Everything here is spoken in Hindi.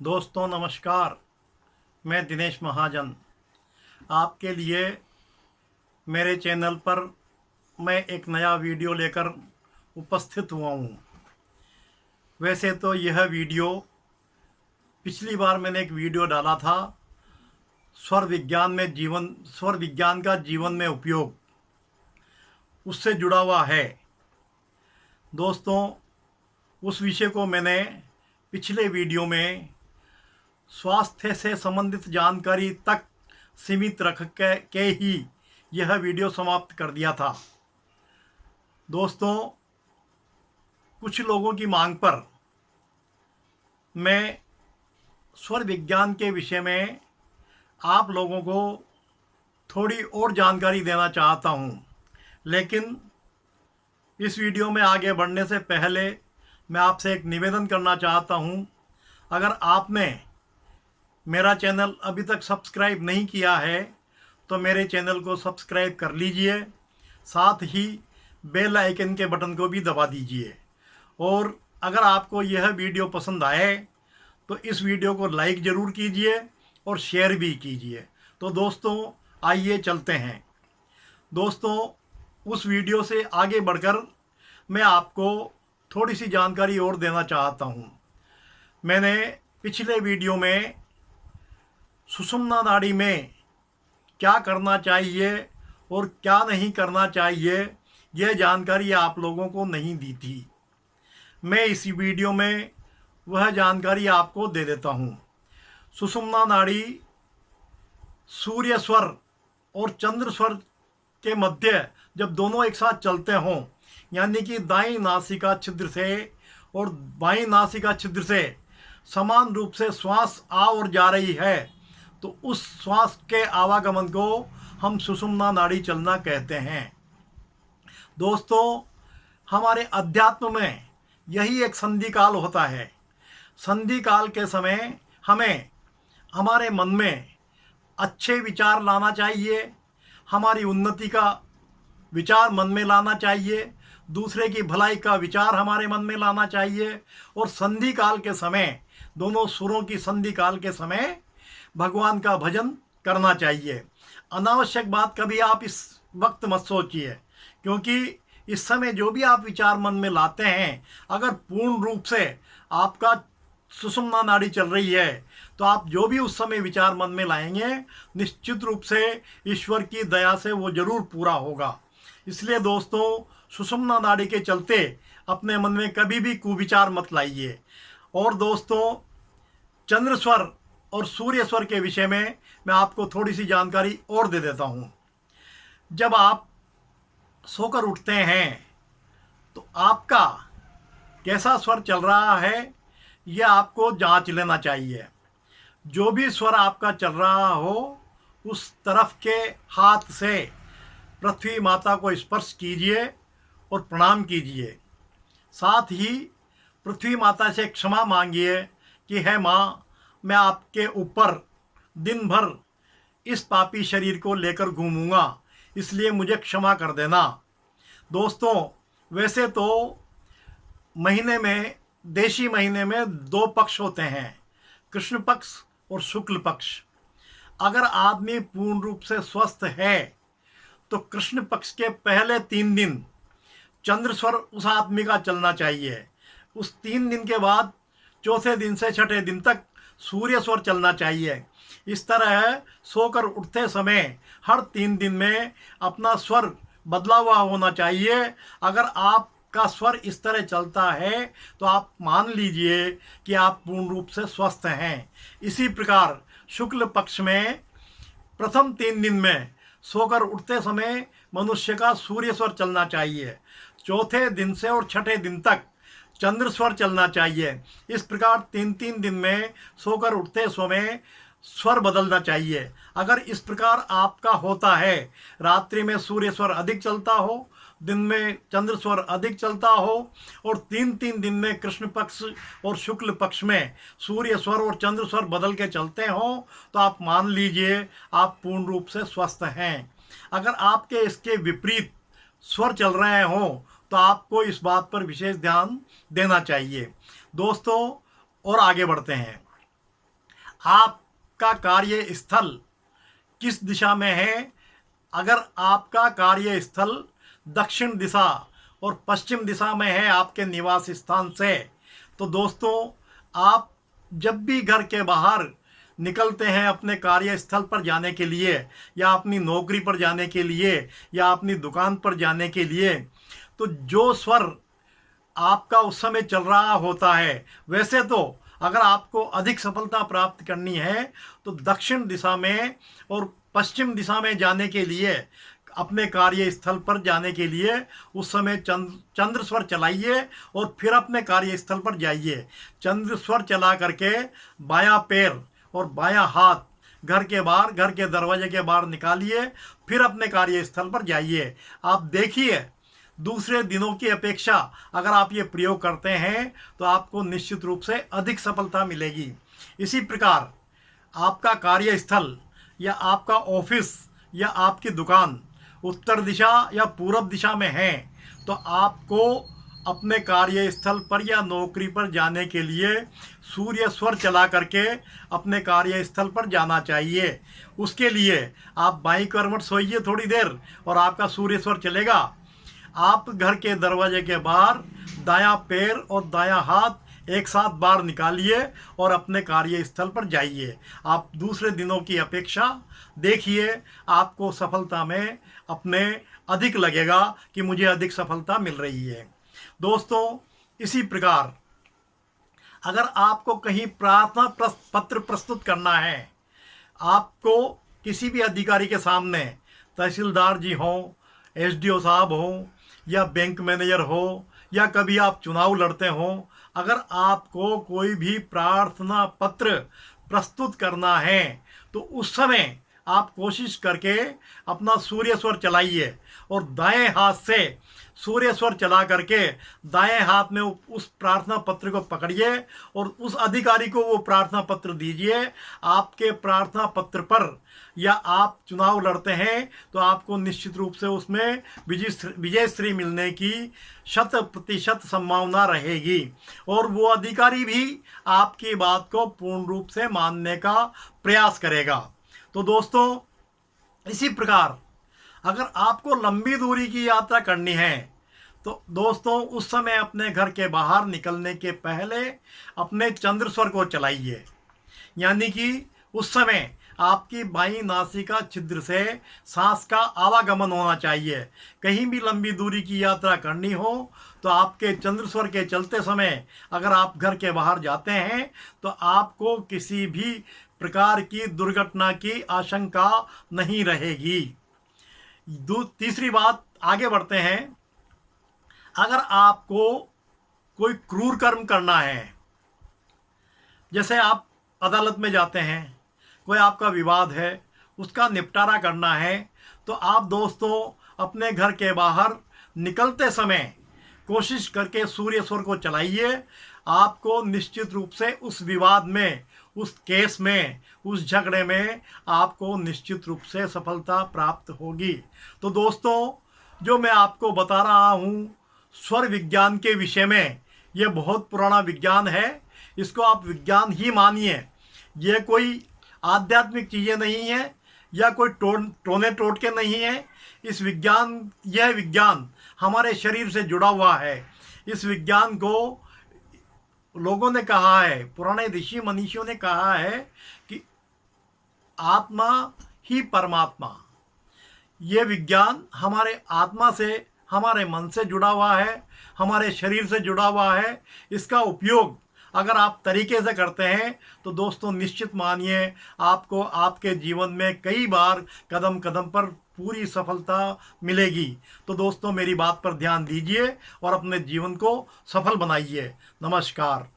दोस्तों नमस्कार। मैं दिनेश महाजन आपके लिए मेरे चैनल पर मैं एक नया वीडियो लेकर उपस्थित हुआ हूँ। वैसे तो यह वीडियो पिछली बार मैंने एक वीडियो डाला था, स्वर विज्ञान का जीवन में उपयोग, उससे जुड़ा हुआ है। दोस्तों, उस विषय को मैंने पिछले वीडियो में स्वास्थ्य से संबंधित जानकारी तक सीमित रख के ही यह वीडियो समाप्त कर दिया था। दोस्तों, कुछ लोगों की मांग पर मैं स्वर विज्ञान के विषय में आप लोगों को थोड़ी और जानकारी देना चाहता हूँ। लेकिन इस वीडियो में आगे बढ़ने से पहले मैं आपसे एक निवेदन करना चाहता हूँ। अगर आपने मेरा चैनल अभी तक सब्सक्राइब नहीं किया है तो मेरे चैनल को सब्सक्राइब कर लीजिए, साथ ही बेल आइकन के बटन को भी दबा दीजिए। और अगर आपको यह वीडियो पसंद आए तो इस वीडियो को लाइक ज़रूर कीजिए और शेयर भी कीजिए। तो दोस्तों, आइए चलते हैं। दोस्तों, उस वीडियो से आगे बढ़कर मैं आपको थोड़ी सी जानकारी और देना चाहता हूँ। मैंने पिछले वीडियो में सुषुम्ना नाड़ी में क्या करना चाहिए और क्या नहीं करना चाहिए, यह जानकारी आप लोगों को नहीं दी थी। मैं इस वीडियो में वह जानकारी आपको दे देता हूँ। सुषुम्ना नाड़ी सूर्य स्वर और चंद्र स्वर के मध्य जब दोनों एक साथ चलते हों, यानी कि दाईं नासिका छिद्र से और बाईं नासिका छिद्र से समान रूप से श्वास आ और जा रही है, तो उस श्वास के आवागमन को हम सुषुम्ना नाड़ी चलना कहते हैं। दोस्तों, हमारे अध्यात्म में यही एक संधि काल होता है। संधि काल के समय हमें हमारे मन में अच्छे विचार लाना चाहिए, हमारी उन्नति का विचार मन में लाना चाहिए, दूसरे की भलाई का विचार हमारे मन में लाना चाहिए। और संधि काल के समय, दोनों सुरों की संधि काल के समय भगवान का भजन करना चाहिए। अनावश्यक बात कभी आप इस वक्त मत सोचिए, क्योंकि इस समय जो भी आप विचार मन में लाते हैं, अगर पूर्ण रूप से आपका सुषुम्ना नाड़ी चल रही है तो आप जो भी उस समय विचार मन में लाएंगे, निश्चित रूप से ईश्वर की दया से वो जरूर पूरा होगा। इसलिए दोस्तों, सुषुम्ना नाड़ी के चलते अपने मन में कभी भी कुविचार मत लाइए। और दोस्तों, चंद्र स्वर और सूर्य स्वर के विषय में मैं आपको थोड़ी सी जानकारी और दे देता हूँ। जब आप सोकर उठते हैं तो आपका कैसा स्वर चल रहा है, यह आपको जांच लेना चाहिए। जो भी स्वर आपका चल रहा हो, उस तरफ के हाथ से पृथ्वी माता को स्पर्श कीजिए और प्रणाम कीजिए। साथ ही पृथ्वी माता से क्षमा मांगिए कि है माँ, मैं आपके ऊपर दिन भर इस पापी शरीर को लेकर घूमूंगा, इसलिए मुझे क्षमा कर देना। दोस्तों, वैसे तो महीने में, देशी महीने में 2 पक्ष होते हैं, कृष्ण पक्ष और शुक्ल पक्ष। अगर आदमी पूर्ण रूप से स्वस्थ है तो कृष्ण पक्ष के पहले 3 दिन चंद्र स्वर उस आदमी का चलना चाहिए। उस 3 दिन के बाद चौथे दिन से छठे दिन तक सूर्य स्वर चलना चाहिए। इस तरह सोकर उठते समय हर 3 दिन में अपना स्वर बदला हुआ होना चाहिए। अगर आपका स्वर इस तरह चलता है तो आप मान लीजिए कि आप पूर्ण रूप से स्वस्थ हैं। इसी प्रकार शुक्ल पक्ष में प्रथम 3 दिन में सोकर उठते समय मनुष्य का सूर्य स्वर चलना चाहिए। चौथे दिन से और छठे दिन तक चंद्र स्वर चलना चाहिए। इस प्रकार 3-3 दिन में सोकर उठते समय स्वर बदलना चाहिए। अगर इस प्रकार आपका होता है, रात्रि में सूर्य स्वर अधिक चलता हो, दिन में चंद्र स्वर अधिक चलता हो, और 3-3 दिन में कृष्ण पक्ष और शुक्ल पक्ष में सूर्य स्वर और चंद्र स्वर बदल के चलते हों, तो आप मान लीजिए आप पूर्ण रूप से स्वस्थ हैं। अगर आपके इसके विपरीत स्वर चल रहे हों तो आपको इस बात पर विशेष ध्यान देना चाहिए। दोस्तों, और आगे बढ़ते हैं। आपका कार्यस्थल किस दिशा में है। अगर आपका कार्यस्थल दक्षिण दिशा और पश्चिम दिशा में है आपके निवास स्थान से, तो दोस्तों आप जब भी घर के बाहर निकलते हैं अपने कार्यस्थल पर जाने के लिए, या अपनी नौकरी पर जाने के लिए, या अपनी दुकान पर जाने के लिए, तो जो स्वर आपका उस समय चल रहा होता है, वैसे तो अगर आपको अधिक सफलता प्राप्त करनी है तो दक्षिण दिशा में और पश्चिम दिशा में जाने के लिए, अपने कार्यस्थल पर जाने के लिए उस समय चंद्र स्वर चलाइए और फिर अपने कार्यस्थल पर जाइए। चंद्र स्वर चला करके बायां पैर और बायां हाथ घर के बाहर, घर के दरवाजे के बाहर निकालिए, फिर अपने कार्यस्थल पर जाइए। आप देखिए, दूसरे दिनों की अपेक्षा अगर आप ये प्रयोग करते हैं तो आपको निश्चित रूप से अधिक सफलता मिलेगी। इसी प्रकार आपका कार्यस्थल या आपका ऑफिस या आपकी दुकान उत्तर दिशा या पूरब दिशा में है, तो आपको अपने कार्यस्थल पर या नौकरी पर जाने के लिए सूर्य स्वर चला करके अपने कार्यस्थल पर जाना चाहिए। उसके लिए आप बाईं करवट सोइए थोड़ी देर और आपका सूर्य स्वर चलेगा। आप घर के दरवाजे के बाहर दायां पैर और दायां हाथ एक साथ बाहर निकालिए और अपने कार्यस्थल पर जाइए। आप दूसरे दिनों की अपेक्षा देखिए, आपको सफलता में अपने अधिक लगेगा कि मुझे अधिक सफलता मिल रही है। दोस्तों, इसी प्रकार अगर आपको कहीं प्रार्थना पत्र प्रस्तुत करना है, आपको किसी भी अधिकारी के सामने, तहसीलदार जी हों, एसडीओ साहब हों, या बैंक मैनेजर हो, या कभी आप चुनाव लड़ते हों, अगर आपको कोई भी प्रार्थना पत्र प्रस्तुत करना है तो उस समय आप कोशिश करके अपना सूर्य स्वर चलाइए और दाएं हाथ से सूर्य स्वर चला करके दाएं हाथ में उस प्रार्थना पत्र को पकड़िए और उस अधिकारी को वो प्रार्थना पत्र दीजिए। आपके प्रार्थना पत्र पर, या आप चुनाव लड़ते हैं तो आपको निश्चित रूप से उसमें विजयश्री मिलने की 100% संभावना रहेगी और वो अधिकारी भी आपकी बात को पूर्ण रूप से मानने का प्रयास करेगा। तो दोस्तों, इसी प्रकार अगर आपको लंबी दूरी की यात्रा करनी है तो दोस्तों उस समय अपने घर के बाहर निकलने के पहले अपने चंद्र स्वर को चलाइए, यानी कि उस समय आपकी बाईं नासिका छिद्र से सांस का आवागमन होना चाहिए। कहीं भी लंबी दूरी की यात्रा करनी हो तो आपके चंद्र स्वर के चलते समय अगर आप घर के बाहर जाते हैं तो आपको किसी भी प्रकार की दुर्घटना की आशंका नहीं रहेगी। तीसरी बात, आगे बढ़ते हैं। अगर आपको कोई क्रूर कर्म करना है, जैसे आप अदालत में जाते हैं, कोई आपका विवाद है, उसका निपटारा करना है, तो आप दोस्तों अपने घर के बाहर निकलते समय कोशिश करके सूर्य स्वर को चलाइए। आपको निश्चित रूप से उस विवाद में, उस केस में, उस झगड़े में आपको निश्चित रूप से सफलता प्राप्त होगी। तो दोस्तों, जो मैं आपको बता रहा हूँ स्वर विज्ञान के विषय में, ये बहुत पुराना विज्ञान है, इसको आप विज्ञान ही मानिए। ये कोई आध्यात्मिक चीज़ें नहीं है या कोई टोने टोटके नहीं है। यह विज्ञान हमारे शरीर से जुड़ा हुआ है। इस विज्ञान को लोगों ने कहा है, पुराने ऋषि मनीषियों ने कहा है कि आत्मा ही परमात्मा। ये विज्ञान हमारे आत्मा से, हमारे मन से जुड़ा हुआ है, हमारे शरीर से जुड़ा हुआ है। इसका उपयोग अगर आप तरीके से करते हैं तो दोस्तों निश्चित मानिए आपको आपके जीवन में कई बार कदम कदम पर पूरी सफलता मिलेगी। तो दोस्तों, मेरी बात पर ध्यान दीजिए और अपने जीवन को सफल बनाइए। नमस्कार।